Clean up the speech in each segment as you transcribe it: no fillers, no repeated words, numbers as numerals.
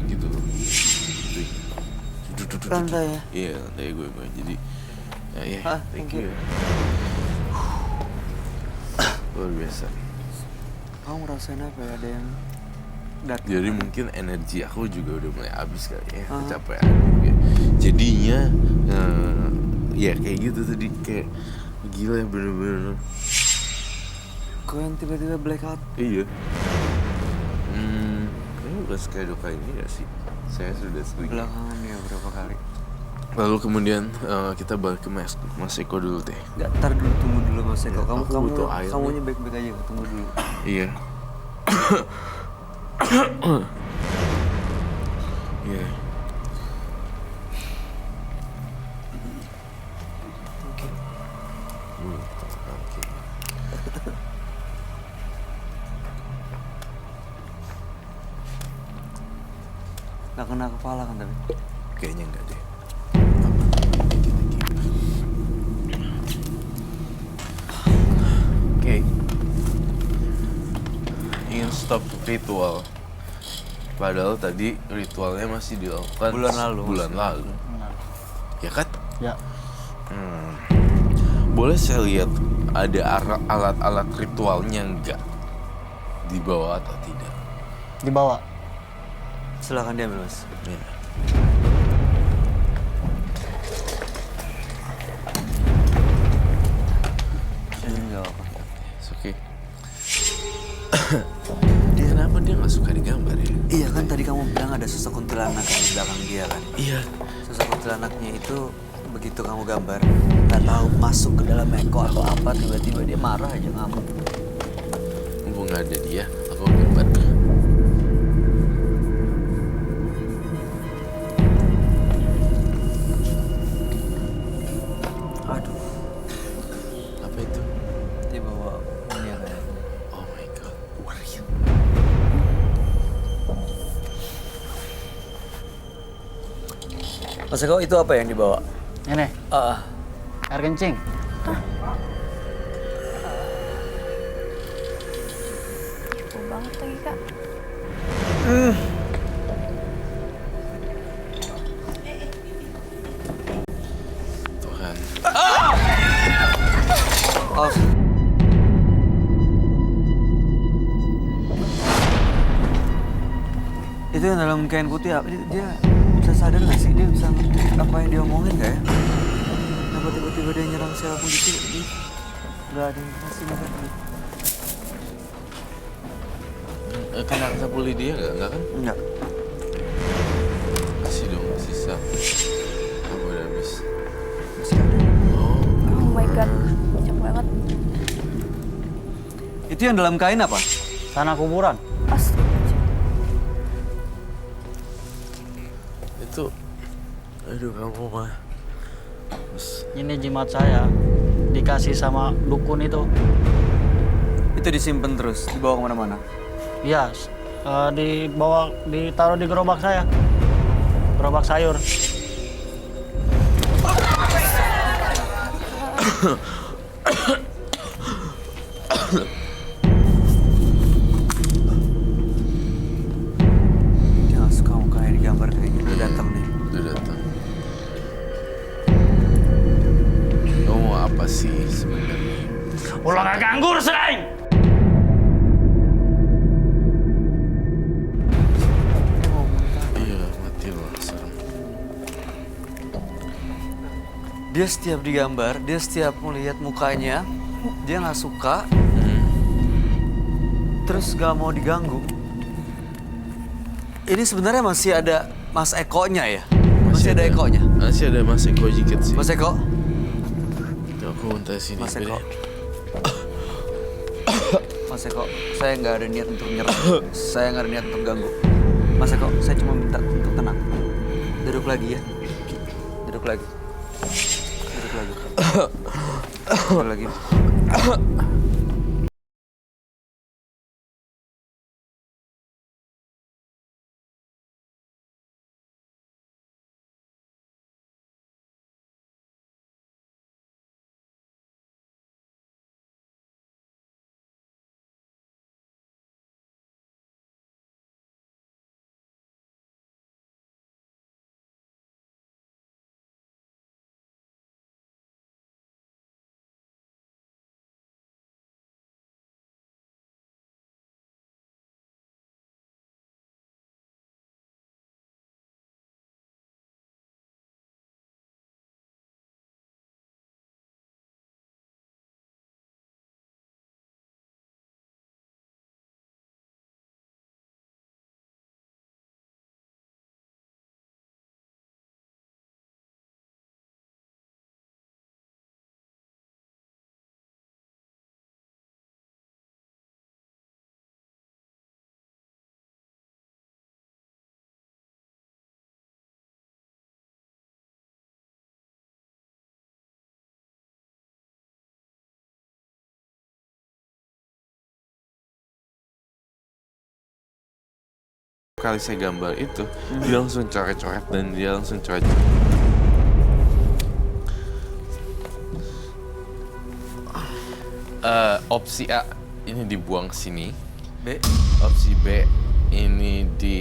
gitu loh. Lantai ya? Iya, lantai gue. Jadi ya, thank you. Luar biasa. Kamu ngerasain apa ya? Ada yang datang? Jadi mungkin energi aku juga udah mulai habis kali ya, kecapean juga. Jadinya ya kayak gitu tadi, kayak gila ya bener-bener. Kok yang tiba-tiba blackout? Iya. Kayaknya udah sekali 2 kali ini gak sih? Saya sudah sering. Belakangan ya berapa kali? Lalu kemudian kita balik ke Mas Eko dulu deh. Gak, ntar dulu, tunggu dulu Mas Eko. Aku butuh air Kamunya baik-baik aja, tunggu dulu. Iya. Iya. Oke. Oke. Gak kena kepala kan tapi? Kayaknya enggak deh. Oke. Ingin stop ritual. Padahal tadi ritualnya masih dilakukan Bulan lalu. Ya kan? Ya. Boleh saya lihat ada alat-alat ritualnya enggak? Dibawa atau tidak? Dibawa. Silakan diambil Mas. Ya. Ini gak apa-apa. It's okay. Kenapa dia nggak suka digambar ya? Iya kan tadi kamu bilang ada sosok kuntilanak yang di belakang dia kan? Iya. Sosok kuntilanaknya itu begitu kamu gambar, nggak tahu masuk ke dalam Eko atau apa, tiba-tiba dia marah aja ngamuk. Mumpung nggak ada dia, aku gambar. Aduh, Apa itu? dia bawa ini ya kayaknya. Oh my god, Waria. Mas Eko, itu apa yang dibawa? Ini, Ah, air kencing. Bau banget lagi kak. Tuhan. oh. Itu yang dalam kain putih apa? Dia bisa sadar nggak sih? Dia bisa ngerti apa yang dia omongin nggak ya? Kenapa tiba-tiba dia nyerang siapapun di sini? Nggak ada yang kasih makan. Kena sapu lidi ya nggak kan? Enggak. Kasih dong sisa. Aku udah habis. Masih ada. Oh my god, banyak banget. Itu yang dalam kain apa? Tanah kuburan. Astagfirullah. Itu, aduh kamu mah. Ini jimat saya. Dikasih sama dukun itu. Itu disimpan terus, dibawa kemana-mana. Iya, ditaruh di gerobak saya. Gerobak sayur. Dia nggak suka mukanya digambar kayaknya. Udah datang nih. Udah datang. Kamu mau apa sih sebenarnya? Ulah gak ganggu selain. Iya, mati loh serem. Dia setiap digambar, dia setiap melihat mukanya, dia nggak suka, terus gak mau diganggu. Ini sebenarnya masih ada Mas Ekonya ya? Masih ada Ekonya? Masih ada Mas Eko dikit sih. Mas Eko? Aku minta sini. Mas Eko. Bede. Mas Eko, saya nggak ada niat untuk menyerang. Saya nggak ada niat untuk ganggu. Mas Eko, saya cuma minta untuk tenang. Duduk lagi ya. Duduk lagi. Duduk lagi. Duduk lagi. kali saya gambar itu, dia langsung coret-coret dan dia langsung coret. Opsi A ini dibuang sini. B. Opsi B ini di...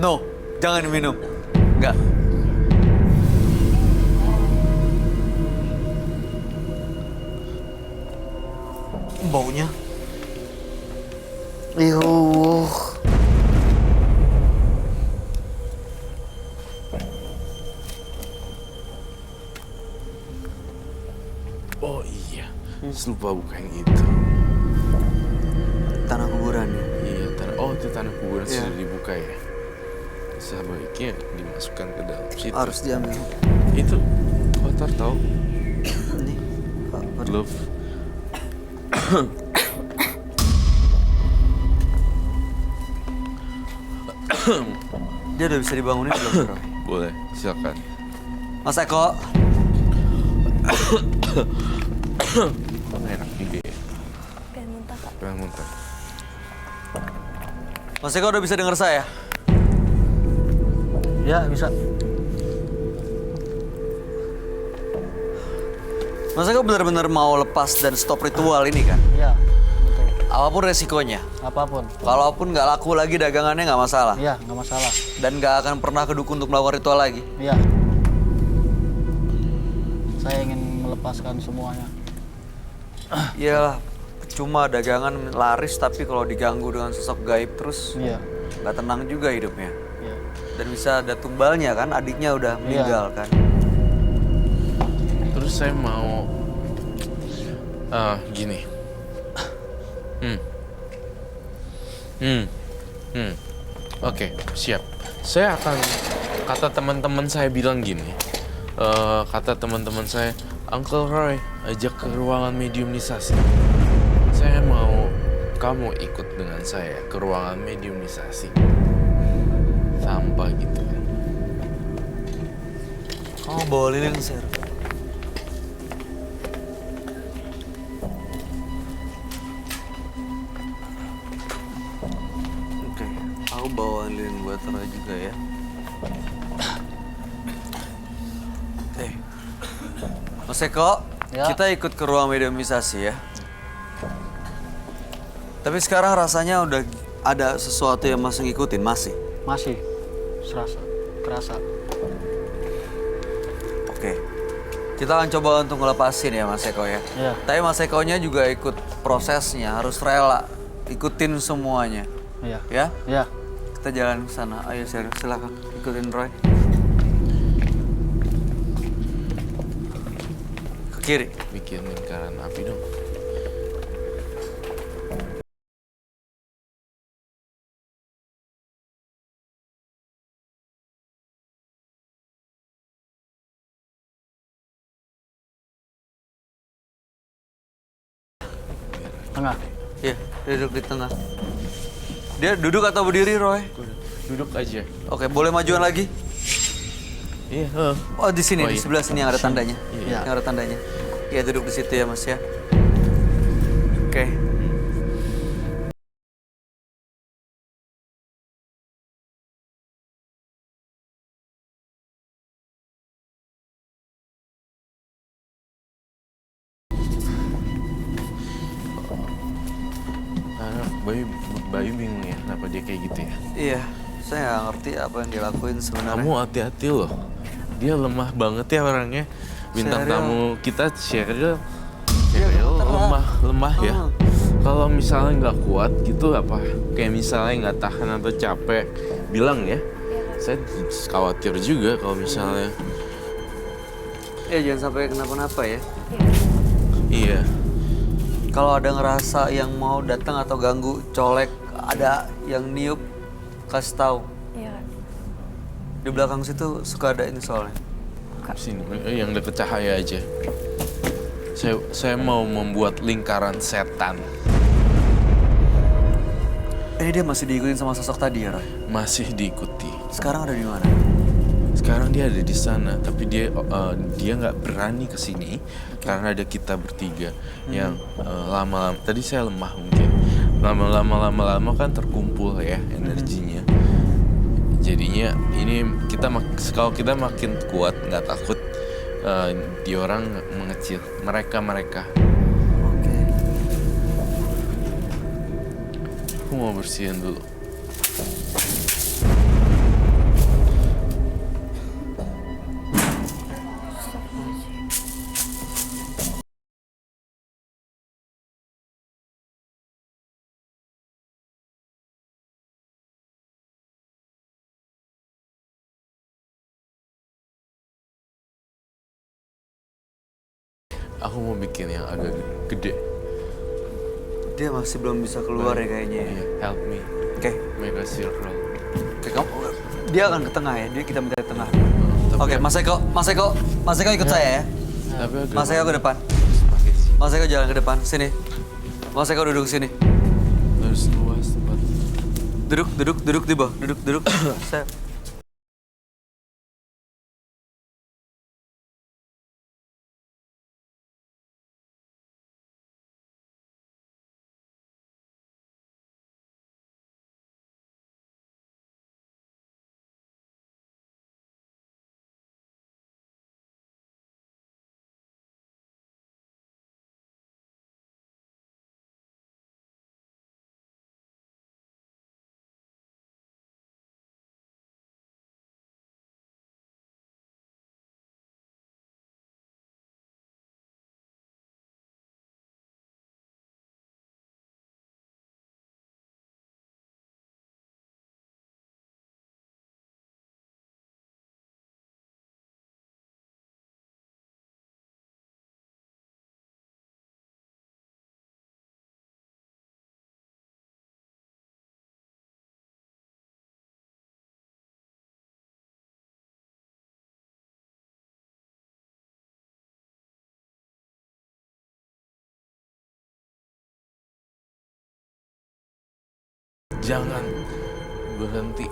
No, jangan minum. Enggak. Baunya. Yuh. Oh iya, lupa buka yang itu. Tanah kuburan ya. Iya, oh itu tanah kuburan Iya. sudah dibuka ya. Sebaiknya dimasukkan ke dalam situ. Harus diambil. Itu kotor tau, Ini. glove. Dia udah bisa dibangunin belum, Bro? Boleh, silakan. Mas Eko. Enak juga ya, Pengen muntah kak. pengen muntah. Mas Eko udah bisa dengar saya? Ya, bisa. Mas Eko benar-benar mau lepas dan stop ritual ini kan? Ya, betul. Apapun resikonya. Apapun. Kalaupun nggak laku lagi dagangannya nggak masalah. Ya, nggak masalah. Dan nggak akan pernah ke dukun untuk melakukan ritual lagi. Ya. Saya ingin melepaskan semuanya. Iyalah, cuma dagangan laris tapi kalau diganggu dengan sosok gaib terus Iya. nggak tenang juga hidupnya. Iya. Dan bisa ada tumbalnya kan, adiknya udah meninggal kan. Terus saya mau gini. Oke, siap. Saya akan, kata teman-teman saya bilang gini. Kata teman-teman saya, Uncle Roy ajak ke ruangan mediumisasi. Saya mau kamu ikut dengan saya ke ruangan mediumisasi. Sampah gitu kan. Oh, bawa lilin sir. Oke, aku bawa lilin buat Roy juga ya. Mas Eko, Ya. kita ikut ke ruang mediumisasi ya. Tapi sekarang rasanya udah ada sesuatu yang masih ngikutin, masih. Masih kerasa. Oke. Kita akan coba untuk ngelepasin ya Mas Eko ya. Iya. Tapi Mas Ekonya juga ikut prosesnya, harus rela ikutin semuanya. Iya. Ya? Iya. Kita jalan ke sana. Ayo silakan ikutin Roy. Ke kiri. Bikin lingkaran api dong. Tengah. Iya, duduk di tengah. Dia duduk atau berdiri, Roy? Duduk aja. Oke, boleh majuan lagi? Iya. Oh, di sini, Oh, di iya. sebelah sini yang ada tandanya. Iya. Yang ada tandanya. Iya, duduk di situ ya, Mas ya. Oke. Bayu bingung ya kenapa dia kayak gitu ya. Iya, saya nggak ngerti apa yang dilakuin sebenarnya. Kamu hati-hati loh. Dia lemah banget ya orangnya. Bintang Sheryl. tamu kita Sheryl Iya, lemah ya. Oh. Kalau misalnya nggak kuat gitu apa, kayak misalnya nggak tahan atau capek, bilang ya. Saya khawatir juga kalau misalnya. Ya jangan sampai kenapa-napa ya. Iya. Kalau ada ngerasa yang mau datang atau ganggu, colek, ada yang niup, kasih tahu. Iya kan. Di belakang situ suka ada ini soalnya. Sini, yang deket cahaya aja. Saya mau membuat lingkaran setan. Ini dia masih diikutin sama sosok tadi ya, Roy? Masih diikuti. Sekarang ada di mana? Sekarang dia ada di sana, tapi dia nggak berani ke sini karena ada kita bertiga yang lama-lama. Tadi saya lemah mungkin, lama-lama kan terkumpul ya energinya. Jadinya ini kalau kita makin kuat, nggak takut di orang mengecil. Mereka. Oke. Aku mau bersihin dulu. Aku mau bikin yang agak gede. Dia masih belum bisa keluar ya kayaknya. Iya, help me. Oke. Make a circle. Oke, dia akan ke tengah ya. Kita minta ke tengah. Tapi Oke, Mas Eko ikut saya ya. Tapi agak Mas Eko ke depan. pakai sih. Mas Eko jalan ke depan. Sini. Mas Eko duduk sini. Harus luas tempat. Duduk di bawah. Duduk. Saya. Jangan berhenti.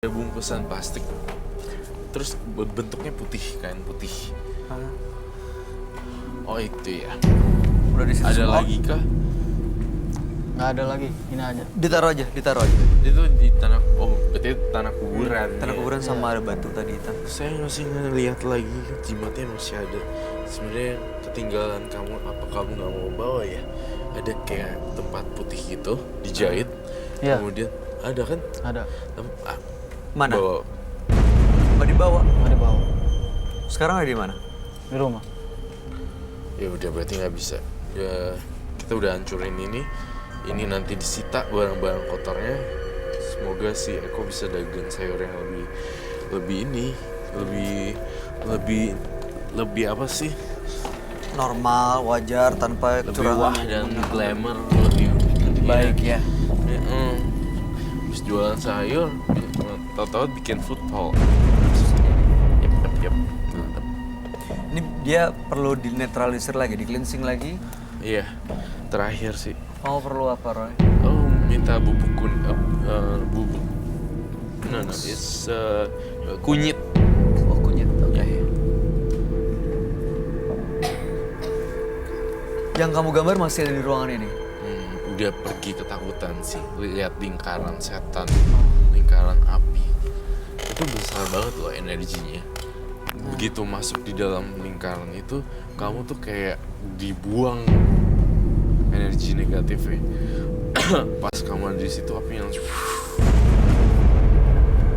Ada bungkusan plastik. Terus bentuknya putih, kain putih. Oh itu ya. Udah di situ Ada semua? lagi kah? Nggak ada lagi, ini aja. Ditaruh aja. Itu di tanah. Oh berarti itu tanah kuburan. Tanah ya. kuburan sama ada batu tadi hitam. Saya masih ngeliat lagi, jimatnya masih ada. Sebenarnya ketinggalan kamu, apa kamu nggak mau bawa ya? Ada kayak tempat putih gitu, dijahit. Iya. Kemudian ada kan? Ada. Mana? Bawa. Nggak dibawa. Nggak dibawa. Sekarang ada di mana? Di rumah. Ya udah berarti nggak bisa. Ya, kita udah hancurin ini. Ini nanti disita barang-barang kotornya. Semoga si Eko bisa dagang sayur yang lebih apa sih? Normal, wajar, tanpa Lebih kecurangan. wah dan glamour, lebih Baik ya. Habis jualan sayur, tahu-tahu bikin food hall. Yep. Mantap. Ini dia perlu dinetralisir lagi, di cleansing lagi. Iya, terakhir sih. Mau perlu apa, Roy? Oh, minta bubuk No, it's kunyit. Oh, kunyit. Oke. Yang kamu gambar masih ada di ruangan ini? Udah pergi ketakutan sih. Lihat lingkaran setan, lingkaran api. Itu besar banget loh energinya. Begitu masuk di dalam lingkaran itu, kamu tuh kayak dibuang energi negatifnya. Pas kamu ada di situ api yang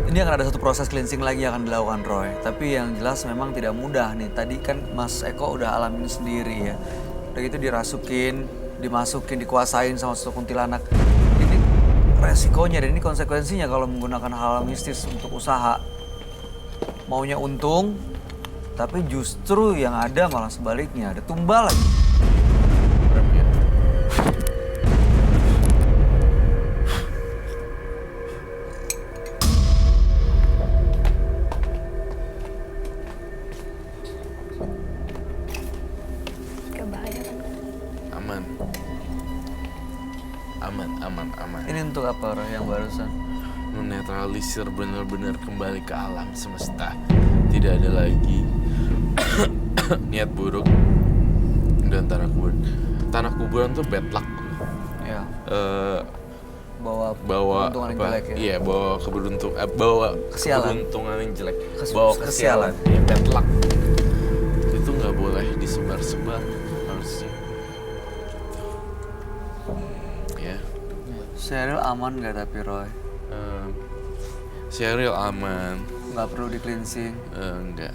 Ini akan ada satu proses cleansing lagi yang akan dilakukan Roy. Tapi yang jelas memang tidak mudah nih. Tadi kan Mas Eko udah alamin sendiri ya. Udah gitu dirasukin, dimasukin, dikuasain sama satu kuntilanak. Ini resikonya dan ini konsekuensinya kalau menggunakan hal mistis untuk usaha. Maunya untung, tapi justru yang ada malah sebaliknya. Ada tumbal lagi. Gak bahaya kan? aman. Ini untuk apa Roy yang barusan? Menetralisir benar-benar kembali ke alam semesta. Tidak ada lagi niat buruk dan tanah kuburan tuh bad luck. Ya, Eh, bawa bawa keuntungan yang apa? jelek ya. Iya, bawa bawa Kesialan. keberuntungan yang jelek. Kes- Bawa kesialan. kesialan. Ya, bad luck. Itu nggak boleh disebar-sebar harusnya. Ya. Sheryl aman nggak tapi Roy? Sheryl aman. Nggak perlu di cleansing. Enggak.